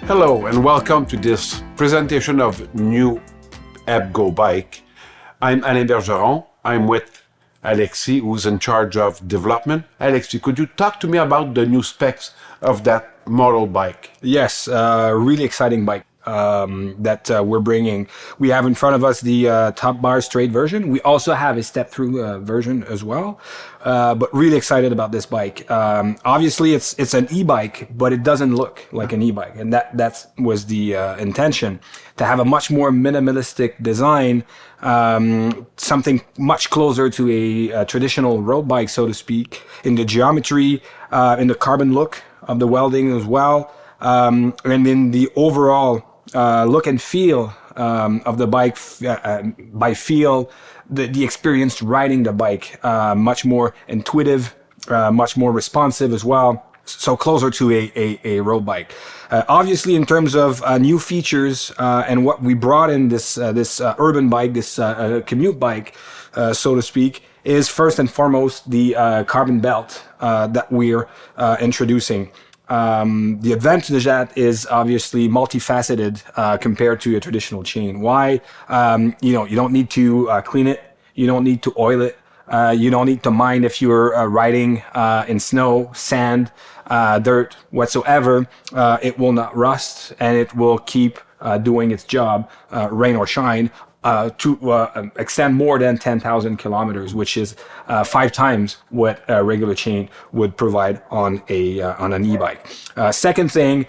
Hello and welcome to this presentation of new Ebgo bike. I'm Alain Bergeron. I'm with Alexis, who's in charge of development. Alexis, could you talk to me about the new specs of that Modal bike? Yes, really exciting bike that we're bringing. We have in front of us the top bar straight version. We also have a step through version as well, but really excited about this bike. Obviously, it's an e-bike, but it doesn't look like an e-bike, and that was the intention, to have a much more minimalistic design, something much closer to a traditional road bike, so to speak, in the geometry, in the carbon look of the welding as well, and in the overall look and feel of the bike. By feel, the experience riding the bike, much more intuitive, much more responsive as well. So closer to a road bike. Obviously, in terms of new features and what we brought in this urban bike, this commute bike, so to speak, is first and foremost the carbon belt that we're introducing. The advantage of that is obviously multifaceted compared to a traditional chain. Why? You don't need to clean it. You don't need to oil it. You don't need to mind if you're riding in snow, sand, dirt, whatsoever. It will not rust, and it will keep doing its job, rain or shine, to extend more than 10,000 kilometers, which is 5 times what a regular chain would provide on an e-bike. Second thing,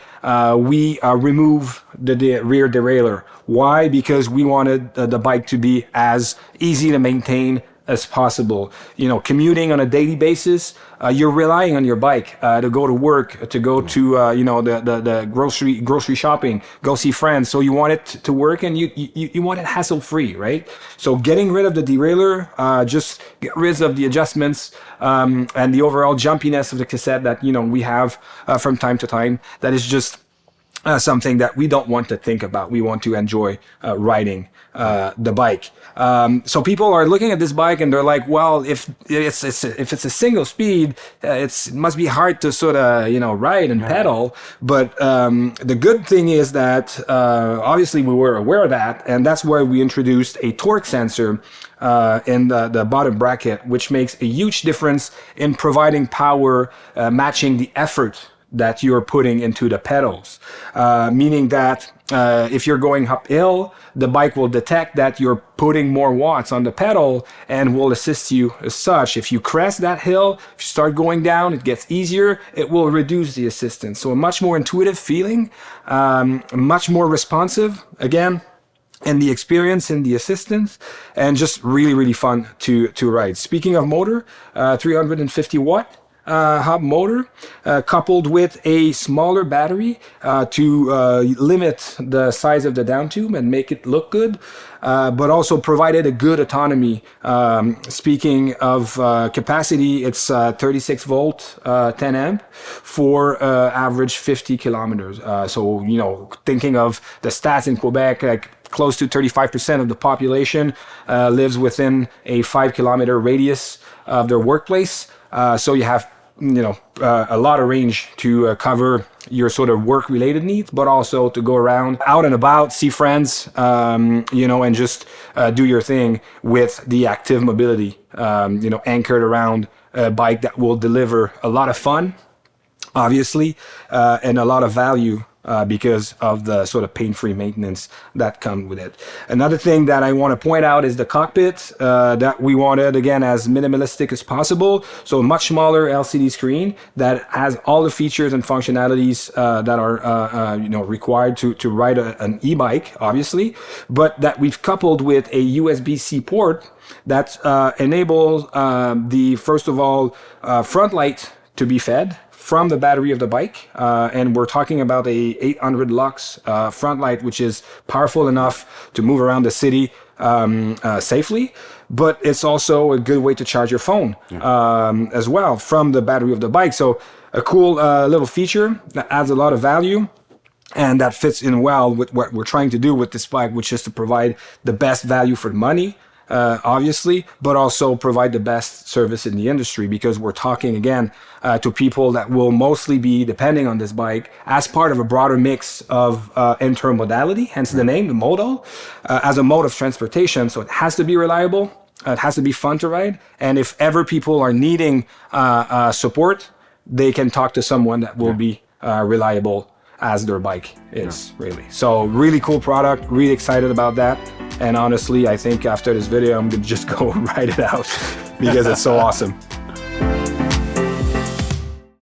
we remove the rear derailleur. Why? Because we wanted the bike to be as easy to maintain as possible. Commuting on a daily basis, you're relying on your bike to go to work, to go to the grocery shopping, go see friends. So you want it to work, and you want it hassle free, right? So getting rid of the derailleur, just get rid of the adjustments and the overall jumpiness of the cassette that we have from time to time. That is just something that we don't want to think about. We want to enjoy riding the bike. So people are looking at this bike and they're like, well, if it's a single speed, it must be hard to sort of ride and pedal. But the good thing is that obviously we were aware of that, and that's why we introduced a torque sensor in the bottom bracket, which makes a huge difference in providing power, matching the effort that you're putting into the pedals, meaning that if you're going uphill, the bike will detect that you're putting more watts on the pedal and will assist you as such. If you crest that hill, if you start going down, it gets easier, it will reduce the assistance. So a much more intuitive feeling, much more responsive, again, in the experience, in the assistance, and just really, really fun to ride. Speaking of motor, 350 watt. Hub motor coupled with a smaller battery to limit the size of the down tube and make it look good, but also provided a good autonomy. Speaking of capacity, it's 36 volt 10 amp for average 50 kilometers. So thinking of the stats in Quebec, like close to 35% of the population lives within a 5-kilometer radius of their workplace. So you have a lot of range to cover your sort of work related needs, but also to go around out and about, see friends, and just do your thing with the active mobility, anchored around a bike that will deliver a lot of fun, obviously, and a lot of value. Because of the sort of pain-free maintenance that comes with it. Another thing that I want to point out is the cockpit that we wanted, again, as minimalistic as possible. So a much smaller LCD screen that has all the features and functionalities that are required to ride an e-bike, obviously, but that we've coupled with a USB-C port that enables first of all, front light to be fed from the battery of the bike, and we're talking about a 800 lux front light, which is powerful enough to move around the city safely, but it's also a good way to charge your phone as well from the battery of the bike. So a cool little feature that adds a lot of value, and that fits in well with what we're trying to do with this bike, which is to provide the best value for money obviously, but also provide the best service in the industry, because we're talking again to people that will mostly be depending on this bike as part of a broader mix of intermodality, hence the name, the Modal, as a mode of transportation. So it has to be reliable. It has to be fun to ride. And if ever people are needing support, they can talk to someone that will be reliable as their bike is, really. So really cool product, really excited about that. And honestly, I think after this video, I'm gonna just go ride it out because it's so awesome.